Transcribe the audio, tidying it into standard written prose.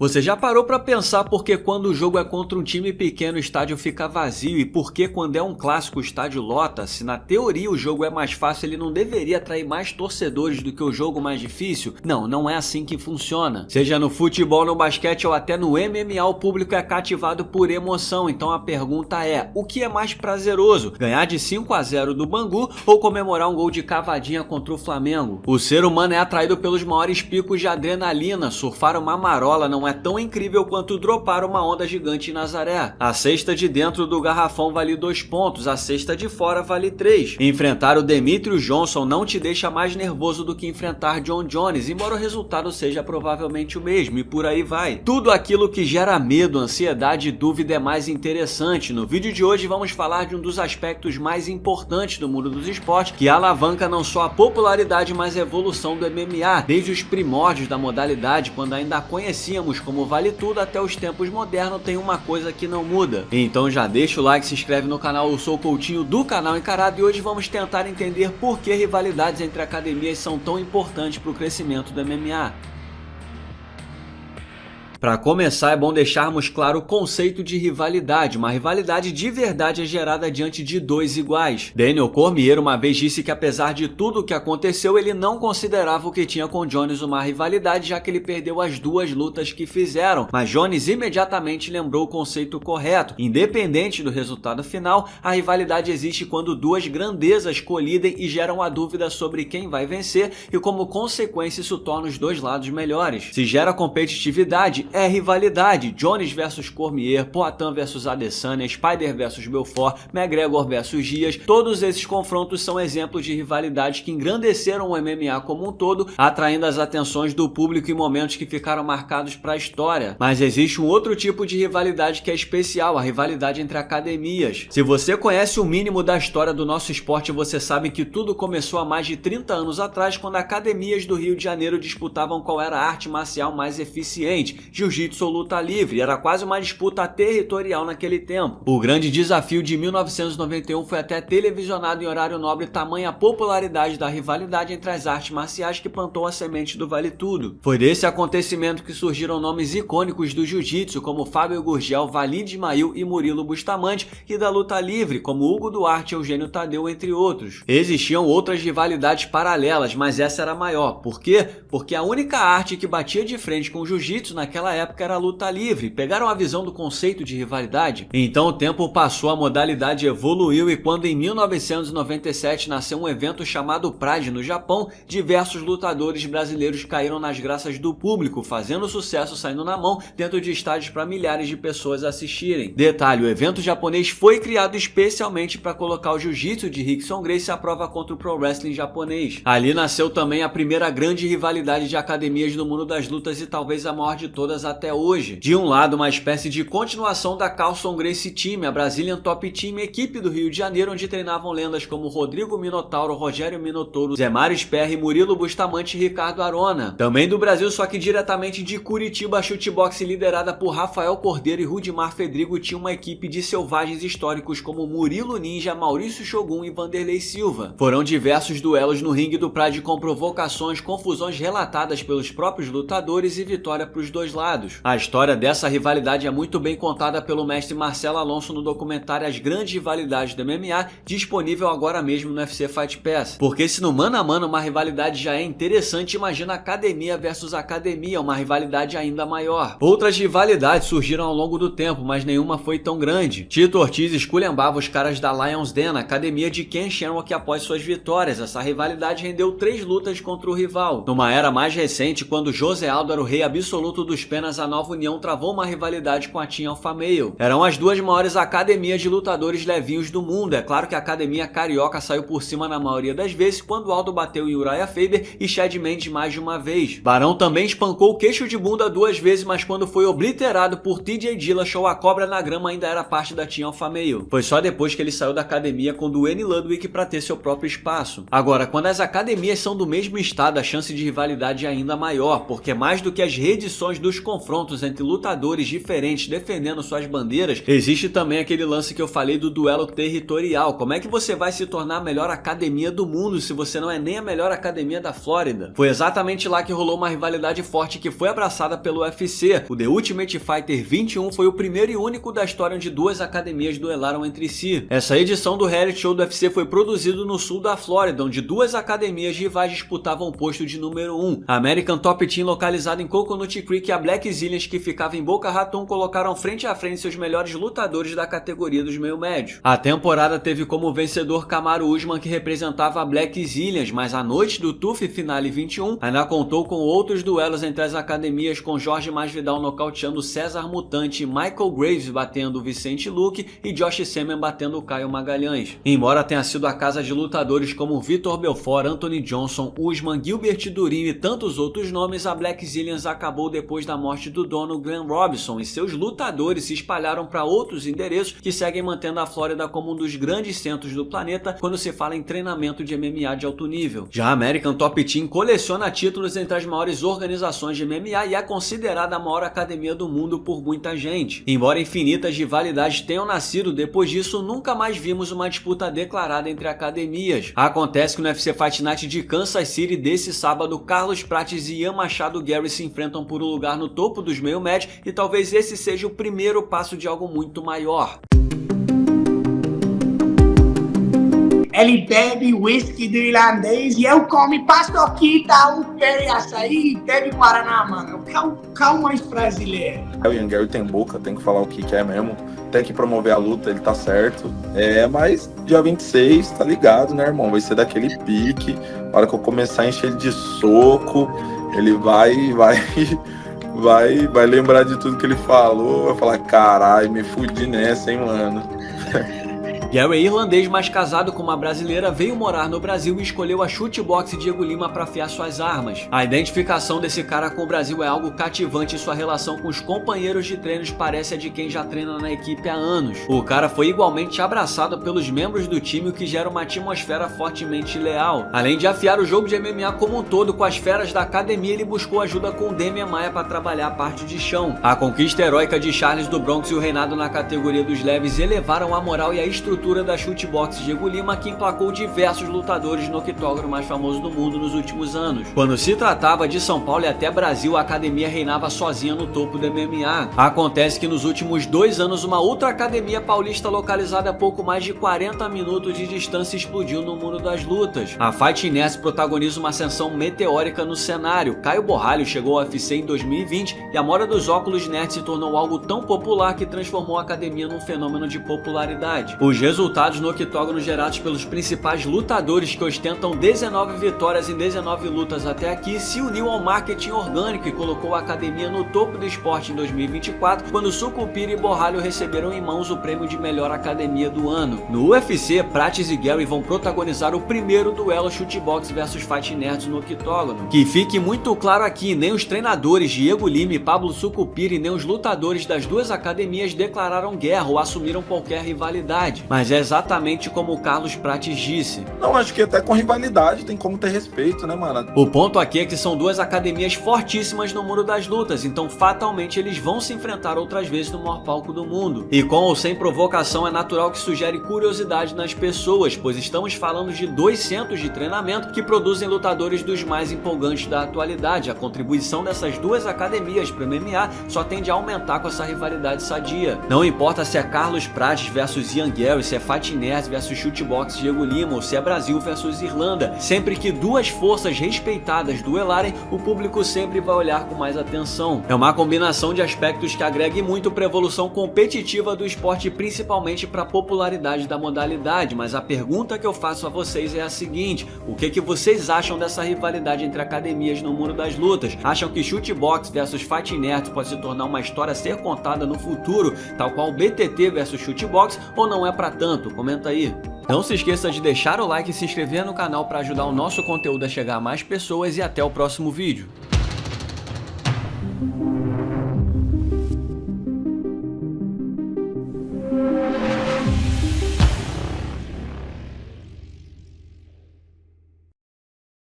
Você já parou pra pensar por que quando o jogo é contra um time pequeno o estádio fica vazio e por que quando é um clássico o estádio lota? Se na teoria o jogo é mais fácil, ele não deveria atrair mais torcedores do que o jogo mais difícil? Não, não é assim que funciona. Seja no futebol, no basquete ou até no MMA, o público é cativado por emoção. Então a pergunta é, o que é mais prazeroso? Ganhar de 5-0 do Bangu ou comemorar um gol de cavadinha contra o Flamengo? O ser humano é atraído pelos maiores picos de adrenalina. Surfar uma marola não é tão incrível quanto dropar uma onda gigante em Nazaré. A cesta de dentro do garrafão vale 2 pontos, a cesta de fora vale 3. Enfrentar o Demetrius Johnson não te deixa mais nervoso do que enfrentar John Jones, embora o resultado seja provavelmente o mesmo, e por aí vai. Tudo aquilo que gera medo, ansiedade e dúvida é mais interessante. No vídeo de hoje vamos falar de um dos aspectos mais importantes do mundo dos esportes, que alavanca não só a popularidade, mas a evolução do MMA, desde os primórdios da modalidade, quando ainda a conhecíamos como vale tudo, até os tempos modernos. Tem uma coisa que não muda. Então já deixa o like, se inscreve no canal. Eu sou o Coutinho do canal Encarado e hoje vamos tentar entender por que rivalidades entre academias são tão importantes para o crescimento do MMA. Para começar, é bom deixarmos claro o conceito de rivalidade. Uma rivalidade de verdade é gerada diante de dois iguais. Daniel Cormier uma vez disse que apesar de tudo o que aconteceu, ele não considerava o que tinha com Jones uma rivalidade, já que ele perdeu as duas lutas que fizeram. Mas Jones imediatamente lembrou o conceito correto. Independente do resultado final, a rivalidade existe quando duas grandezas colidem e geram a dúvida sobre quem vai vencer e como consequência isso torna os dois lados melhores. Se gera competitividade, é rivalidade. Jones versus Cormier, Poatan versus Adesanya, Spider versus Belfort, McGregor versus Dias, todos esses confrontos são exemplos de rivalidades que engrandeceram o MMA como um todo, atraindo as atenções do público em momentos que ficaram marcados para a história. Mas existe um outro tipo de rivalidade que é especial, a rivalidade entre academias. Se você conhece o mínimo da história do nosso esporte, você sabe que tudo começou há mais de 30 anos atrás, quando academias do Rio de Janeiro disputavam qual era a arte marcial mais eficiente, jiu-jitsu ou luta livre. Era quase uma disputa territorial naquele tempo. O grande desafio de 1991 foi até televisionado em horário nobre, tamanha a popularidade da rivalidade entre as artes marciais que plantou a semente do vale tudo. Foi desse acontecimento que surgiram nomes icônicos do jiu-jitsu como Fábio Gurgel, Walid Ismail e Murilo Bustamante, e da luta livre como Hugo Duarte e Eugênio Tadeu, entre outros. Existiam outras rivalidades paralelas, mas essa era a maior. Por quê? Porque a única arte que batia de frente com o jiu-jitsu naquela época era a luta livre. Pegaram a visão do conceito de rivalidade? Então o tempo passou, a modalidade evoluiu e quando em 1997 nasceu um evento chamado Pride no Japão, diversos lutadores brasileiros caíram nas graças do público, fazendo sucesso, saindo na mão dentro de estádios para milhares de pessoas assistirem. Detalhe, o evento japonês foi criado especialmente para colocar o jiu-jitsu de Rickson Gracie à prova contra o pro wrestling japonês. Ali nasceu também a primeira grande rivalidade de academias no mundo das lutas e talvez a maior de todas até hoje. De um lado, uma espécie de continuação da Carlson Gracie Team, a Brazilian Top Team, equipe do Rio de Janeiro, onde treinavam lendas como Rodrigo Minotauro, Rogério Minotouro, Zé Mário Sperry, Murilo Bustamante e Ricardo Arona. Também do Brasil, só que diretamente de Curitiba, a Chutebox, liderada por Rafael Cordeiro e Rudimar Fedrigo, tinha uma equipe de selvagens históricos como Murilo Ninja, Maurício Shogun e Vanderlei Silva. Foram diversos duelos no ringue do Pride com provocações, confusões relatadas pelos próprios lutadores e vitória para os dois lados. A história dessa rivalidade é muito bem contada pelo mestre Marcelo Alonso no documentário As Grandes Rivalidades do MMA, disponível agora mesmo no UFC Fight Pass. Porque se no mano a mano uma rivalidade já é interessante, imagina academia versus academia, uma rivalidade ainda maior. Outras rivalidades surgiram ao longo do tempo, mas nenhuma foi tão grande. Tito Ortiz esculhambava os caras da Lions Den, academia de Ken Shamrock, após suas vitórias. Essa rivalidade rendeu 3 lutas contra o rival. Numa era mais recente, quando José Aldo era o rei absoluto dos penas, a Nova União travou uma rivalidade com a Team Alpha Male. Eram as duas maiores academias de lutadores levinhos do mundo. É claro que a academia carioca saiu por cima na maioria das vezes, quando Aldo bateu em Uriah Faber e Chad Mendes mais de uma vez. Barão também espancou o queixo de bunda 2 vezes, mas quando foi obliterado por TJ Dillashaw, a cobra na grama ainda era parte da Team Alpha Male. Foi só depois que ele saiu da academia com Duane Ludwig para ter seu próprio espaço. Agora, quando as academias são do mesmo estado, a chance de rivalidade é ainda maior, porque mais do que as reedições dos confrontos entre lutadores diferentes defendendo suas bandeiras, existe também aquele lance que eu falei do duelo territorial. Como é que você vai se tornar a melhor academia do mundo se você não é nem a melhor academia da Flórida? Foi exatamente lá que rolou uma rivalidade forte que foi abraçada pelo UFC. O The Ultimate Fighter 21 foi o primeiro e único da história onde duas academias duelaram entre si. Essa edição do reality show do UFC foi produzido no sul da Flórida, onde duas academias rivais disputavam o posto de número 1. A American Top Team, localizada em Coconut Creek, e a Black Zillions, que ficava em Boca Raton, colocaram frente a frente seus melhores lutadores da categoria dos meio médios. A temporada teve como vencedor Kamaru Usman, que representava a Black Zillions, mas a noite do TUF Finale 21 ainda contou com outros duelos entre as academias, com Jorge Masvidal nocauteando César Mutante, Michael Graves batendo Vicente Luque e Josh Semen batendo Caio Magalhães. Embora tenha sido a casa de lutadores como Vitor Belfort, Anthony Johnson, Usman, Gilbert Durin e tantos outros nomes, a Black Zillions acabou depois da morte do dono Glenn Robinson, e seus lutadores se espalharam para outros endereços que seguem mantendo a Flórida como um dos grandes centros do planeta quando se fala em treinamento de MMA de alto nível. Já a American Top Team coleciona títulos entre as maiores organizações de MMA e é considerada a maior academia do mundo por muita gente. Embora infinitas rivalidades tenham nascido depois disso, nunca mais vimos uma disputa declarada entre academias. Acontece que no UFC Fight Night de Kansas City desse sábado, Carlos Prates e Ian Machado Gary se enfrentam por um lugar no topo dos meio médios, e talvez esse seja o primeiro passo de algo muito maior. Ele bebe whisky do irlandês e eu como paçoquita, upé, açaí, bebe guaraná, mano. Calma mais brasileiro. O Ian Gary tem boca, tem que falar o que é mesmo. Tem que promover a luta, ele tá certo. Mas dia 26, tá ligado, né, irmão? Vai ser daquele pique. Na hora que eu começar a encher ele de soco, ele vai lembrar de tudo que ele falou. Vai falar, caralho, me fudi nessa, hein, mano. Gary é irlandês, mas casado com uma brasileira, veio morar no Brasil e escolheu a Chutebox Diego Lima para afiar suas armas. A identificação desse cara com o Brasil é algo cativante e sua relação com os companheiros de treinos parece a de quem já treina na equipe há anos. O cara foi igualmente abraçado pelos membros do time, o que gera uma atmosfera fortemente leal. Além de afiar o jogo de MMA como um todo com as feras da academia, ele buscou ajuda com o Demian Maia para trabalhar a parte de chão. A conquista heróica de Charles do Bronx e o reinado na categoria dos leves elevaram a moral e a estrutura da Chutebox Diego Lima, que emplacou diversos lutadores no octógono mais famoso do mundo nos últimos anos. Quando se tratava de São Paulo e até Brasil, a academia reinava sozinha no topo do MMA. Acontece que nos últimos 2 anos, uma outra academia paulista localizada a pouco mais de 40 minutos de distância explodiu no mundo das lutas. A Fight Nest protagoniza uma ascensão meteórica no cenário. Caio Borralho chegou ao UFC em 2020 e a moda dos óculos nerd se tornou algo tão popular que transformou a academia num fenômeno de popularidade. Os resultados no octógono gerados pelos principais lutadores, que ostentam 19 vitórias em 19 lutas até aqui, se uniu ao marketing orgânico e colocou a academia no topo do esporte em 2024, quando Sucupira e Borralho receberam em mãos o prêmio de melhor academia do ano. No UFC, Prates e Gary vão protagonizar o primeiro duelo Chutebox vs Fight Nerds no octógono. Que fique muito claro aqui, nem os treinadores Diego Lima e Pablo Sucupira e nem os lutadores das duas academias declararam guerra ou assumiram qualquer rivalidade. Mas é exatamente como o Carlos Prates disse. Não, acho que até com rivalidade tem como ter respeito, né, mano? O ponto aqui é que são duas academias fortíssimas no mundo das lutas, então fatalmente eles vão se enfrentar outras vezes no maior palco do mundo. E com ou sem provocação, é natural que sugere curiosidade nas pessoas, pois estamos falando de 2 centros de treinamento que produzem lutadores dos mais empolgantes da atualidade. A contribuição dessas duas academias para o MMA só tende a aumentar com essa rivalidade sadia. Não importa se é Carlos Prates versus Ian Gary, se é Fight Nerds versus Chutebox Diego Lima ou se é Brasil versus Irlanda, sempre que duas forças respeitadas duelarem, o público sempre vai olhar com mais atenção. É uma combinação de aspectos que agrega muito para a evolução competitiva do esporte, principalmente para a popularidade da modalidade, mas a pergunta que eu faço a vocês é a seguinte: o que vocês acham dessa rivalidade entre academias no mundo das lutas? Acham que Chutebox versus Fight Nerds pode se tornar uma história a ser contada no futuro, tal qual BTT versus Chutebox, ou não é para tanto? Comenta aí. Não se esqueça de deixar o like e se inscrever no canal para ajudar o nosso conteúdo a chegar a mais pessoas, e até o próximo vídeo.